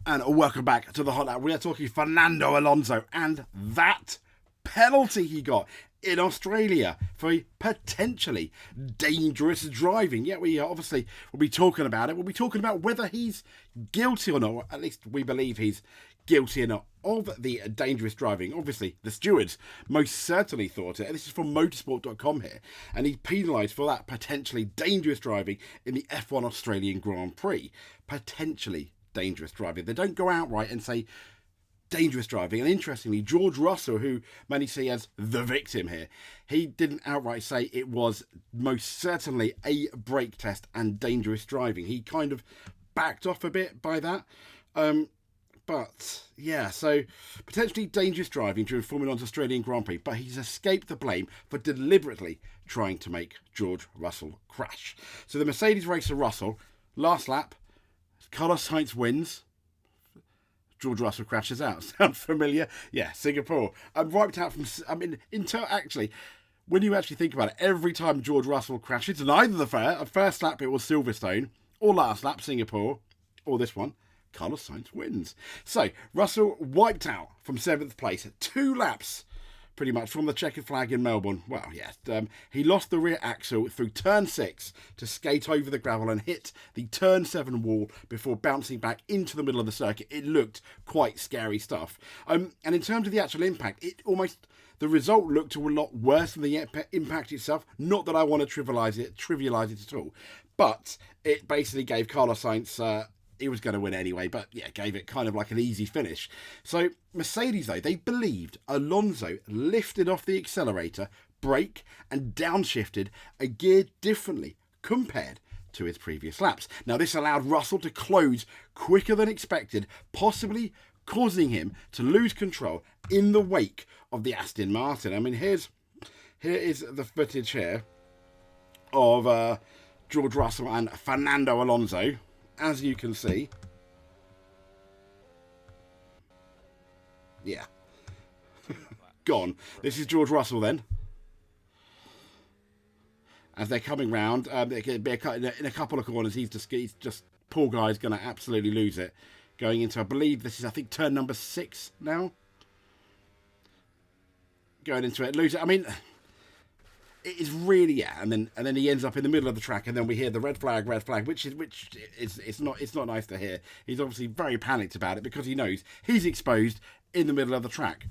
And welcome back to the Hot Lap. We are talking Fernando Alonso and that penalty he got in Australia for a potentially dangerous driving. Yeah, we obviously will be talking about it. We'll be talking about whether he's guilty or not, or at least we believe he's guilty or not of the dangerous driving. Obviously, the stewards most certainly thought it. And this is from motorsport.com here. And he's penalised for that potentially dangerous driving in the F1 Australian Grand Prix. Potentially dangerous driving. They don't go outright and say dangerous driving. And interestingly, George Russell, who many see as the victim here, he didn't outright say it was most certainly a brake test and dangerous driving. He kind of backed off a bit by that. But yeah, so potentially dangerous driving during Formula One's Australian Grand Prix, but he's escaped the blame for deliberately trying to make George Russell crash. So the Mercedes racer Russell, last lap, Carlos Sainz wins. George Russell crashes out. Sound familiar? Yeah, Singapore. Wiped out from... actually, when you actually think about it, every time George Russell crashes, and either the first lap it was Silverstone, or last lap Singapore, or this one, Carlos Sainz wins. So, Russell wiped out from 7th place, 2 laps pretty much from the checkered flag in Melbourne. Well, yes, he lost the rear axle through turn 6 to skate over the gravel and hit the turn 7 wall before bouncing back into the middle of the circuit. It looked quite scary stuff. And in terms of the actual impact, the result looked a lot worse than the impact itself. Not that I want to trivialise it at all, but it basically gave Carlos Sainz... he was going to win anyway, but yeah, gave it kind of like an easy finish. So Mercedes, though, they believed Alonso lifted off the accelerator, brake, and downshifted a gear differently compared to his previous laps. Now, this allowed Russell to close quicker than expected, possibly causing him to lose control in the wake of the Aston Martin. I mean, here is the footage here of George Russell and Fernando Alonso. As you can see, yeah, gone. This is George Russell then. As they're coming round, in a couple of corners, he's just poor guy's going to absolutely lose it. Going into, I believe this is, I think, turn number 6 now. Going into it, lose it. I mean, it is really, yeah, and then he ends up in the middle of the track, and then we hear the red flag, which is it's not nice to hear. He's obviously very panicked about it because he knows he's exposed in the middle of the track.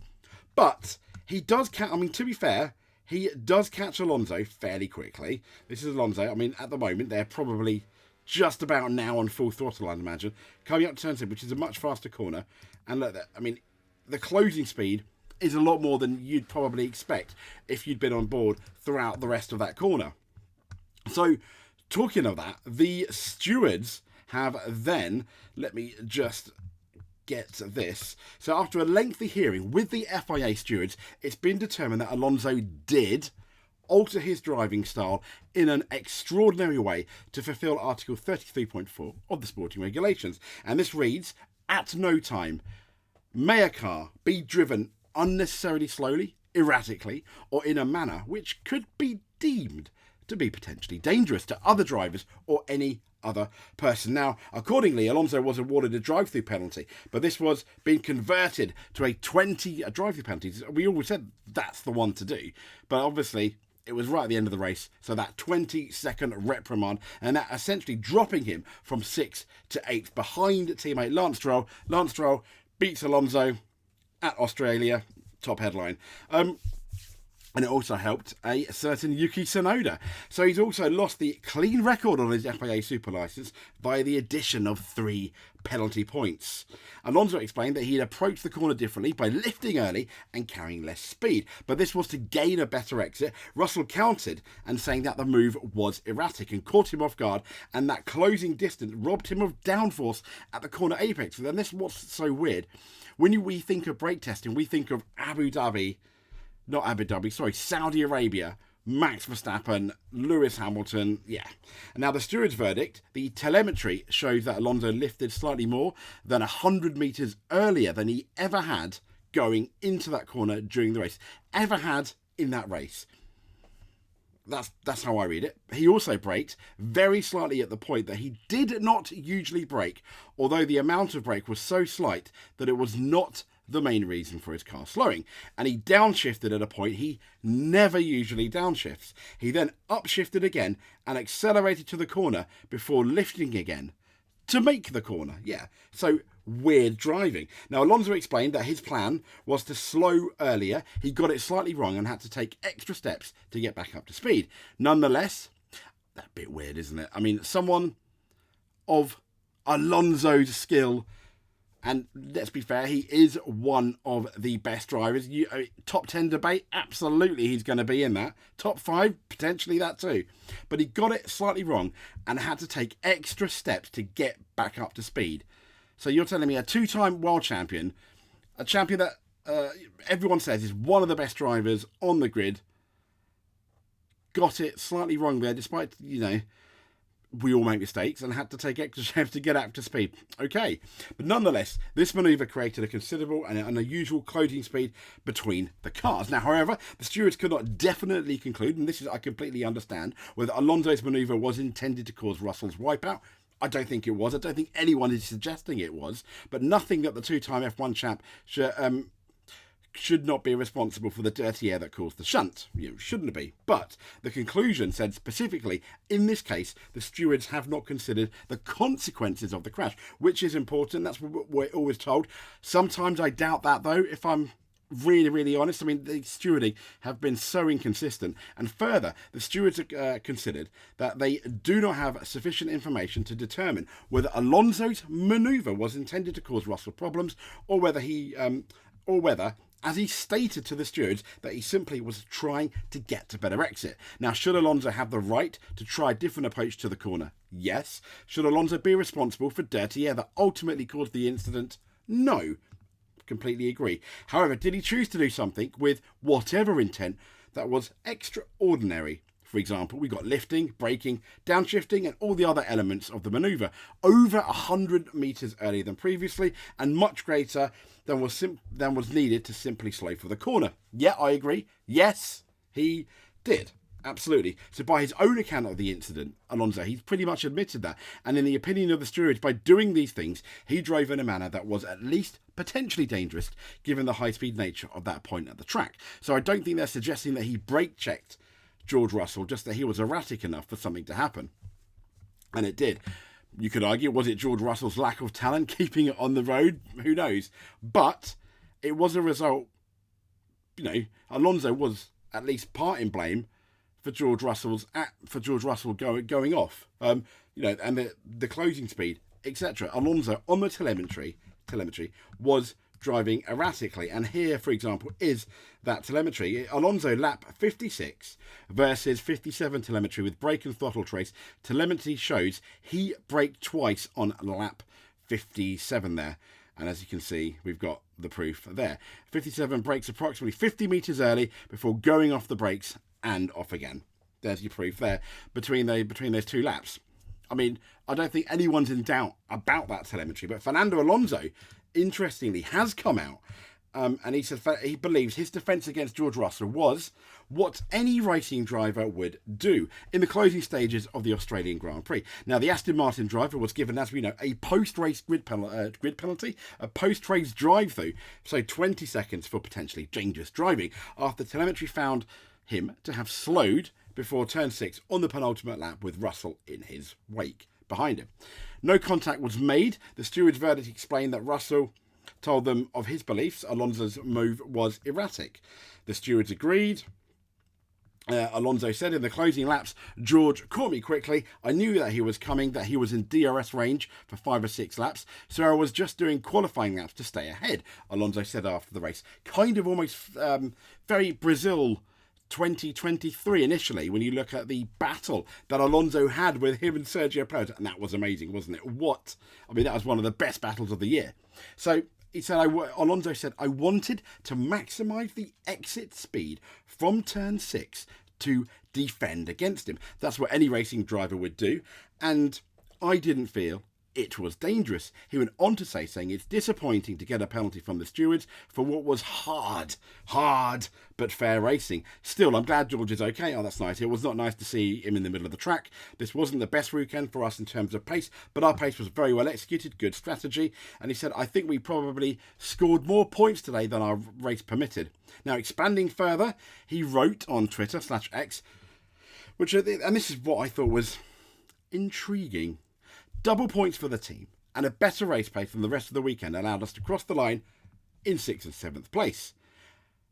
But he does catch. I mean, to be fair, he does catch Alonso fairly quickly. This is Alonso. I mean, at the moment they're probably just about now on full throttle, I'd imagine, coming up to turn 7, which is a much faster corner. And look, I mean, the closing speed is a lot more than you'd probably expect if you'd been on board throughout the rest of that corner. So, talking of that, the stewards have then, let me just get this. So, after a lengthy hearing with the FIA stewards, it's been determined that Alonso did alter his driving style in an extraordinary way to fulfill Article 33.4 of the sporting regulations. And this reads, at no time may a car be driven unnecessarily slowly, erratically, or in a manner which could be deemed to be potentially dangerous to other drivers or any other person. Now, accordingly, Alonso was awarded a drive-through penalty, but this was being converted to a drive-through penalty. We always said that's the one to do, but obviously it was right at the end of the race, so that 20-second reprimand, and that essentially dropping him from 6th to 8th behind teammate Lance Stroll. Lance Stroll beats Alonso at Australia, top headline. And it also helped a certain Yuki Tsunoda. So he's also lost the clean record on his FIA Super Licence via the addition of 3 penalty points. Alonso explained that he'd approached the corner differently by lifting early and carrying less speed, but this was to gain a better exit. Russell countered and saying that the move was erratic and caught him off guard, and that closing distance robbed him of downforce at the corner apex. And then this is what's so weird. When we think of brake testing, we think of Saudi Arabia, Max Verstappen, Lewis Hamilton, yeah. And now the Stewards Verdict, the telemetry shows that Alonso lifted slightly more than 100 metres earlier than he ever had going into that corner during the race. Ever had in that race. That's how I read it. He also braked very slightly at the point that he did not usually brake, although the amount of brake was so slight that it was not the main reason for his car slowing. And he downshifted at a point he never usually downshifts. He then upshifted again and accelerated to the corner before lifting again to make the corner. Yeah, so weird driving. Now, Alonso explained that his plan was to slow earlier. He got it slightly wrong and had to take extra steps to get back up to speed. Nonetheless, that's a bit weird, isn't it? I mean, someone of Alonso's skill, and let's be fair, he is one of the best drivers. Top 10 debate, absolutely he's going to be in that. Top 5, potentially that too. But he got it slightly wrong and had to take extra steps to get back up to speed. So you're telling me a 2-time world champion, a champion that everyone says is one of the best drivers on the grid, got it slightly wrong there, despite, we all make mistakes, and had to take extra steps to get up to speed. Okay, but nonetheless, this manoeuvre created a considerable and unusual closing speed between the cars. Now, however, the stewards could not definitely conclude, and this is I completely understand, whether Alonso's manoeuvre was intended to cause Russell's wipeout. I don't think it was. I don't think anyone is suggesting it was, but nothing that the 2-time F1 champ should not be responsible for the dirty air that caused the shunt. Shouldn't be. But the conclusion said specifically, in this case, the stewards have not considered the consequences of the crash, which is important. That's what we're always told. Sometimes I doubt that, though, if I'm really, really honest. I mean, the stewarding have been so inconsistent. And further, the stewards considered that they do not have sufficient information to determine whether Alonso's manoeuvre was intended to cause Russell problems, or whether as he stated to the stewards, that he simply was trying to get a better exit. Now, should Alonso have the right to try a different approach to the corner? Yes. Should Alonso be responsible for dirty air that ultimately caused the incident? No. Completely agree. However, did he choose to do something with whatever intent that was extraordinary? For example, we got lifting, braking, downshifting, and all the other elements of the manoeuvre over 100 metres earlier than previously, and much greater than was needed to simply slow for the corner. Yeah, I agree. Yes, he did. Absolutely. So by his own account of the incident, Alonso, he's pretty much admitted that. And in the opinion of the stewards, by doing these things, he drove in a manner that was at least potentially dangerous, given the high-speed nature of that point at the track. So I don't think they're suggesting that he brake-checked George Russell, just that he was erratic enough for something to happen. And it did. You could argue, was it George Russell's lack of talent keeping it on the road? Who knows? But it was a result, Alonso was at least part in blame for George Russell going off, and the closing speed, etc. Alonso on the telemetry was driving erratically, and here, for example, is that telemetry. Alonso lap 56 versus 57 telemetry with brake and throttle trace. Telemetry shows he braked twice on lap 57 there. And as you can see, we've got the proof there. 57 brakes approximately 50 metres early before going off the brakes and off again. There's your proof there between those two laps. I mean, I don't think anyone's in doubt about that telemetry, but Fernando Alonso, interestingly, has come out and he said he believes his defence against George Russell was what any racing driver would do in the closing stages of the Australian Grand Prix. Now, the Aston Martin driver was given, as we know, a post-race grid penalty, a post-race drive-through, so 20 seconds for potentially dangerous driving, after telemetry found him to have slowed before turn 6 on the penultimate lap with Russell in his wake behind him. No contact was made. The Stewards Verdict explained that Russell told them of his beliefs Alonso's move was erratic. The stewards agreed. Alonso said in the closing laps, George caught me quickly. I knew that he was coming, that he was in DRS range for 5 or 6 laps, so I was just doing qualifying laps to stay ahead, Alonso said after the race. Kind of almost very Brazil 2023 initially, when you look at the battle that Alonso had with him and Sergio Perez, and that was amazing, wasn't it? That was one of the best battles of the year. So he said, Alonso said, I wanted to maximise the exit speed from turn 6 to defend against him. That's what any racing driver would do. And I didn't feel it was dangerous. He went on to say, saying it's disappointing to get a penalty from the stewards for what was hard but fair racing. Still, I'm glad George is okay. Oh, that's nice. It was not nice to see him in the middle of the track. This wasn't the best weekend for us in terms of pace, but our pace was very well executed, good strategy. And he said, I think we probably scored more points today than our race permitted. Now, expanding further, he wrote on Twitter /X, which, and this is what I thought was intriguing. Double points for the team and a better race pace than the rest of the weekend allowed us to cross the line in 6th and 7th place.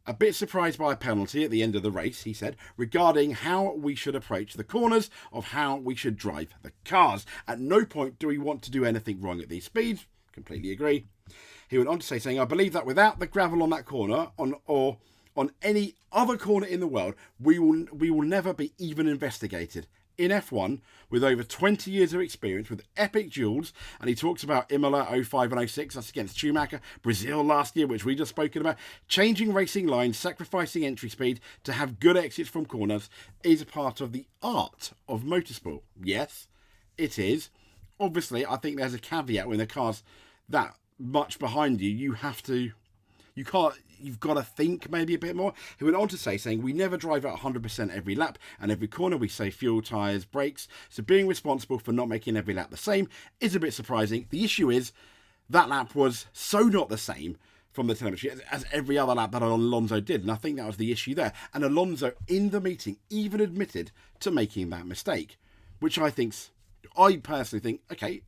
A bit surprised by a penalty at the end of the race, he said, regarding how we should approach the corners, of how we should drive the cars. At no point do we want to do anything wrong at these speeds. Completely agree. He went on to say, saying, I believe that without the gravel on that corner, or on any other corner in the world, we will never be even investigated. In F1, with over 20 years of experience, with epic duels, and he talks about Imola 05 and 06, that's against Schumacher, Brazil last year, which we just spoken about, changing racing lines, sacrificing entry speed to have good exits from corners is part of the art of motorsport. Yes, it is. Obviously, I think there's a caveat when the car's that much behind you, you've got to think maybe a bit more. He went on to say, saying, we never drive at 100% every lap, and every corner we save fuel, tyres, brakes, so being responsible for not making every lap the same is a bit surprising. The issue is, that lap was so not the same from the telemetry as every other lap that Alonso did, and I think that was the issue there. And Alonso, in the meeting, even admitted to making that mistake, which I personally think, okay,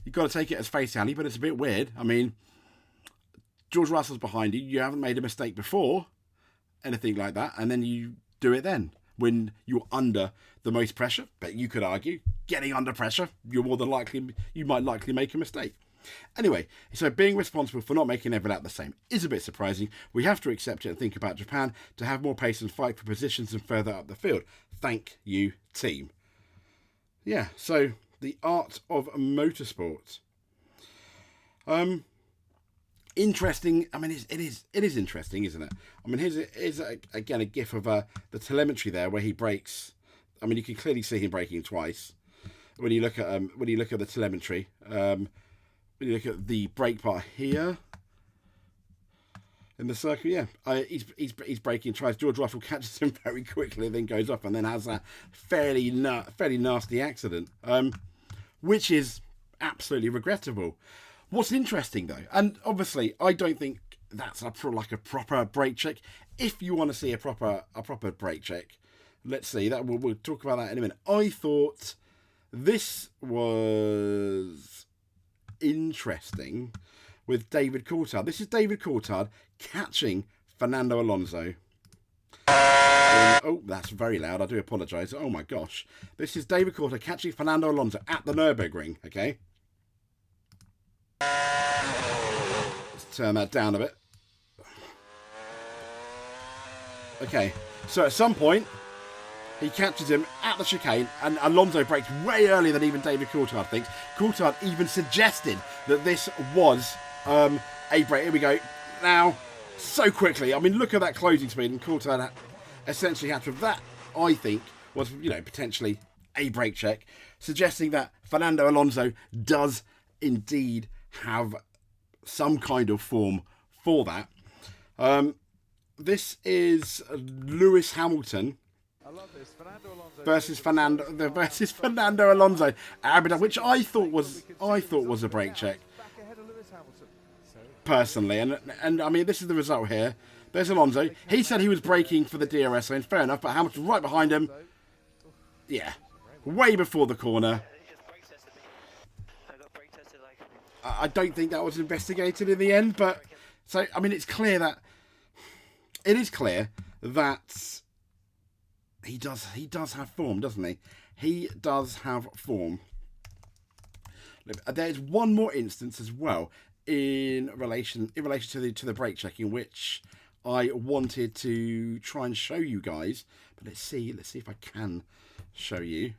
you've got to take it as face value, but it's a bit weird. I mean, George Russell's behind you, you haven't made a mistake before, anything like that, and then you do it then, when you're under the most pressure. But you could argue, getting under pressure, you might likely make a mistake. Anyway, so being responsible for not making every lap the same is a bit surprising. We have to accept it and think about Japan to have more pace and fight for positions and further up the field. Thank you, team. Yeah, so the art of motorsport. Interesting. I mean, it is interesting, isn't it? I mean, here's again a gif of the telemetry there where he brakes. I mean, you can clearly see him braking twice when you look at the telemetry. When you look at the brake part here in the circle, yeah, he's braking twice. George Russell catches him very quickly, then goes off, and then has a fairly nasty accident, which is absolutely regrettable. What's interesting, though, and obviously I don't think that's a proper brake check. If you want to see a proper brake check, let's see that we'll talk about that in a minute. I thought this was interesting with David Coulthard. This is David Coulthard catching Fernando Alonso. Oh, that's very loud. I do apologise. Oh my gosh, this is David Coulthard catching Fernando Alonso at the Nürburgring. Okay. Let's turn that down a bit. Okay, so at some point he catches him at the chicane, and Alonso brakes way earlier than even David Coulthard thinks. Coulthard even suggested that this was a brake. Here we go. Now, so quickly. I mean, look at that closing speed, and Coulthard essentially had to. That, I think, was potentially a brake check, suggesting that Fernando Alonso does indeed have some kind of form for that. This is Lewis Hamilton versus Fernando Alonso, which I thought was a brake check personally, and I mean, this is the result here. There's Alonso. He said he was braking for the DRS lane, fair enough, but Hamilton right behind him. Yeah, way before the corner. I don't think that was investigated in the end, but so I mean, it is clear that he does have form, doesn't he? He does have form. There's one more instance as well in relation to the brake checking, which I wanted to try and show you guys. But let's see if I can show you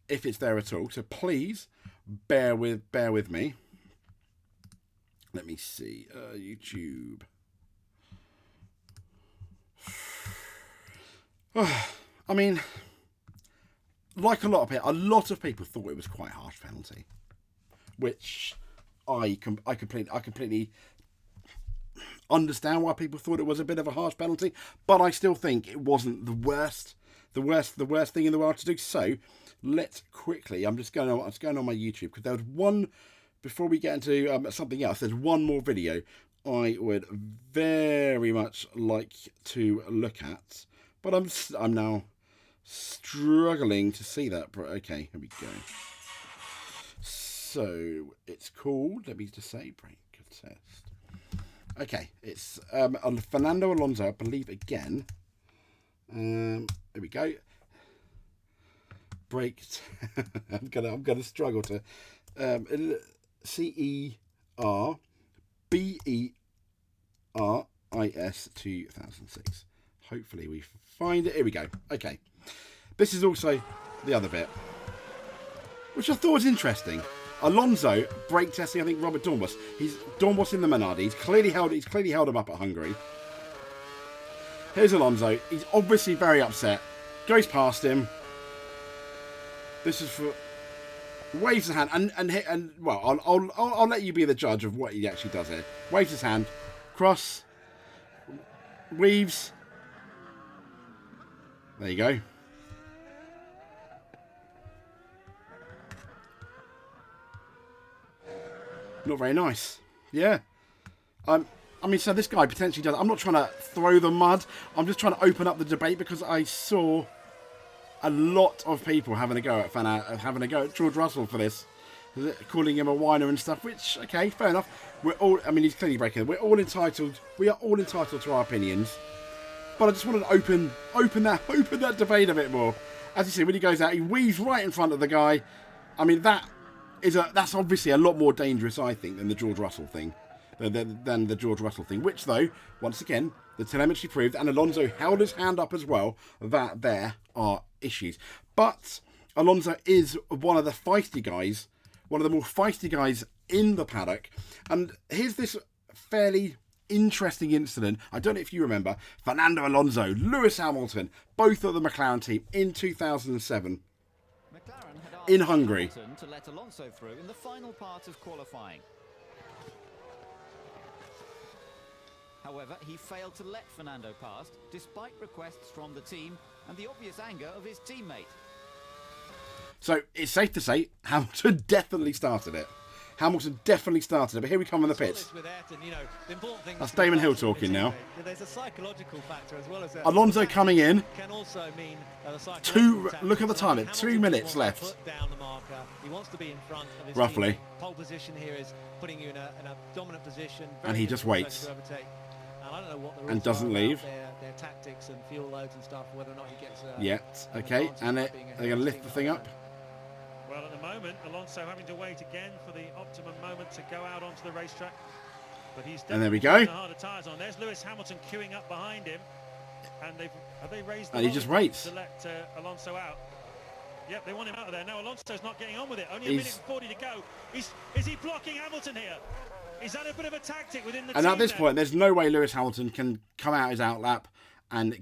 if it's there at all. So please bear with me. Let me see, YouTube. I mean, like a lot of people thought it was quite a harsh penalty. which I completely understand why people thought it was a bit of a harsh penalty, but I still think it wasn't the worst thing in the world to do. So let's quickly, I'm going on my YouTube, because there was one, before we get into something else, there's one more video I would very much like to look at, but I'm now struggling to see that. Okay, here we go. So it's called, let me just say, brake test. Okay, it's Fernando Alonso, I believe, again. There we go. Brake. I'm gonna struggle to. CERBERIS 2006. Hopefully we find it. Here we go. Okay, this is also the other bit, which I thought was interesting. Alonso brake testing, I think, Robert Dornbos. He's Dornbos in the Minardi. He's clearly held him up at Hungary. Here's Alonso. He's obviously very upset. Goes past him. This is for, waves his hand and well, I'll let you be the judge of what he actually does here. Waves his hand, cross, weaves. There you go. Not very nice. Yeah. I mean, so this guy potentially does. I'm not trying to throw the mud. I'm just trying to open up the debate, because I saw a lot of people having a go at George Russell for this, calling him a whiner and stuff. Which, okay, fair enough. We're all. I mean, he's clearly breaking. We are all entitled to our opinions. But I just wanted to open that debate a bit more. As you see, when he goes out, he weaves right in front of the guy. I mean, that's obviously a lot more dangerous, I think, than the George Russell thing. Than the George Russell thing, which, though, once again, the telemetry proved, and Alonso held his hand up as well, that there are issues. But Alonso is one of the feisty guys, one of the more feisty guys in the paddock. And here's this fairly interesting incident. I don't know if you remember, Fernando Alonso, Lewis Hamilton, both of the McLaren team in 2007 in Hungary. To let Alonso through in the final part of qualifying. However, he failed to let Fernando pass, despite requests from the team and the obvious anger of his teammate. So it's safe to say Hamilton definitely started it. But here we come on the pits. That's Damon Hill talking now. There's a psychological factor as well as Alonso coming in. Can also mean Look at the time. 2 minutes left. Down the marker. He wants to be in front of his roughly. Team. Pole position here is putting you in a dominant position. And he just waits. I don't know what the rules and doesn't leave. Their tactics and fuel loads and stuff, whether or not he gets. Okay, and they're going to lift the thing up. Well, at the moment, Alonso having to wait again for the optimum moment to go out onto the racetrack. But he's and there we go. The harder tyres on. There's Lewis Hamilton queuing up behind him, and have they raised the and he just waits to let Alonso out. Yep, they want him out of there. No, Alonso's not getting on with it. Only a minute and 40 to go. Is he blocking Hamilton here? Is that a bit of a tactic within the team? And at this point, there's no way Lewis Hamilton can come out his outlap and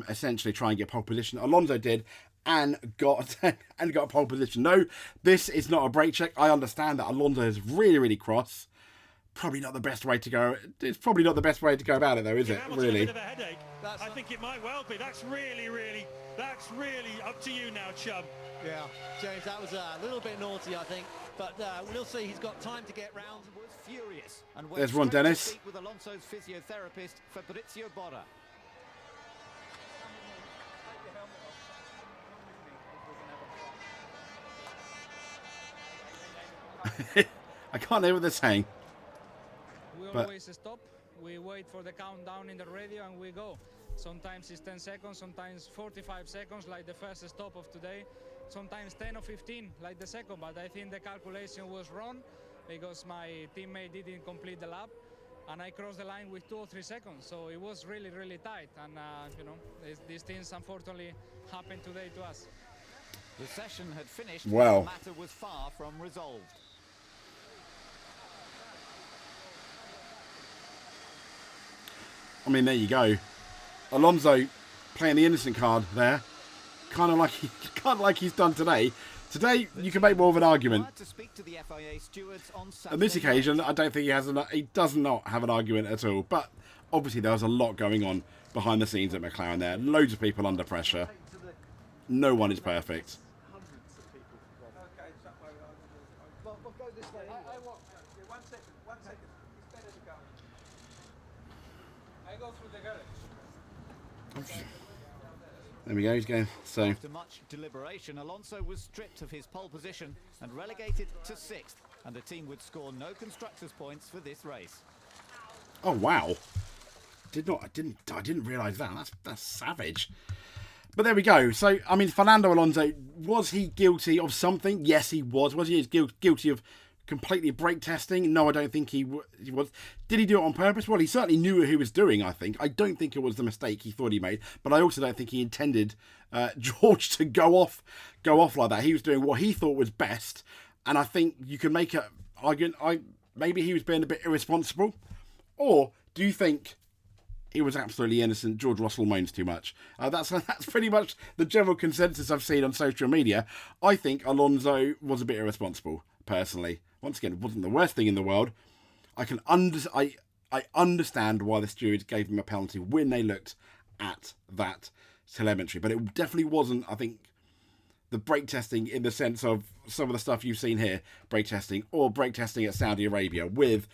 essentially try and get pole position. Alonso did and got a pole position. No, this is not a brake check. I understand that Alonso is really, really cross. Probably not the best way to go. It's probably not the best way to go about it, though, is it? Really? A bit of a headache. I think it might well be. That's really up to you now, chum. Yeah, James, that was a little bit naughty, I think. But we'll see. He's got time to get round. Was furious. And there's Ron Dennis. With Alonso's physiotherapist, Fabrizio Botta. I can't hear what they're saying. We always stop. We wait for the countdown in the radio and we go. Sometimes it's 10 seconds, sometimes 45 seconds, like the first stop of today. Sometimes 10 or 15, like the second. But I think the calculation was wrong because my teammate didn't complete the lap, and I crossed the line with 2 or 3 seconds. So it was really, really tight. And you know, these things unfortunately happened today to us. The session had finished. Wow. The matter was far from resolved. I mean, there you go. Alonso playing the innocent card there, kind of like he's done today. Today, you can make more of an argument. To speak to the FIA stewards on On this Saturday occasion, night. I don't think he does not have an argument at all. But obviously, there was a lot going on behind the scenes at McLaren there. Loads of people under pressure. No one is perfect. There we go, he's going. So, After much deliberation, Alonso was stripped of his pole position and relegated to 6th, and the team would score no constructors' points for this race. oh wow, I didn't realise that. That's savage. But there we go. So, I mean, Fernando Alonso, was he guilty of something? Yes, he was. Was he guilty of completely brake testing? No, I don't think he was. Did he do it on purpose? Well, he certainly knew what he was doing, I think. I don't think it was the mistake he thought he made, but I also don't think he intended George to go off like that. He was doing what he thought was best, and I think you can make an argument. Maybe he was being a bit irresponsible, or do you think he was absolutely innocent? George Russell moans too much. That's pretty much the general consensus I've seen on social media. I think Alonso was a bit irresponsible, personally. Once again, it wasn't the worst thing in the world. I understand why the stewards gave him a penalty when they looked at that telemetry, but it definitely wasn't, I think, the brake testing in the sense of some of the stuff you've seen here, brake testing at Saudi Arabia with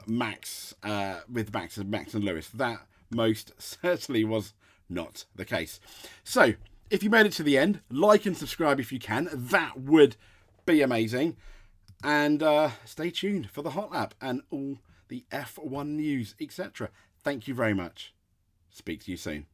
Max and Lewis. That most certainly was not the case. So, if you made it to the end, like and subscribe if you can. That would be amazing. And stay tuned for the hot lap and all the F1 news, etc. Thank you very much. Speak to you soon.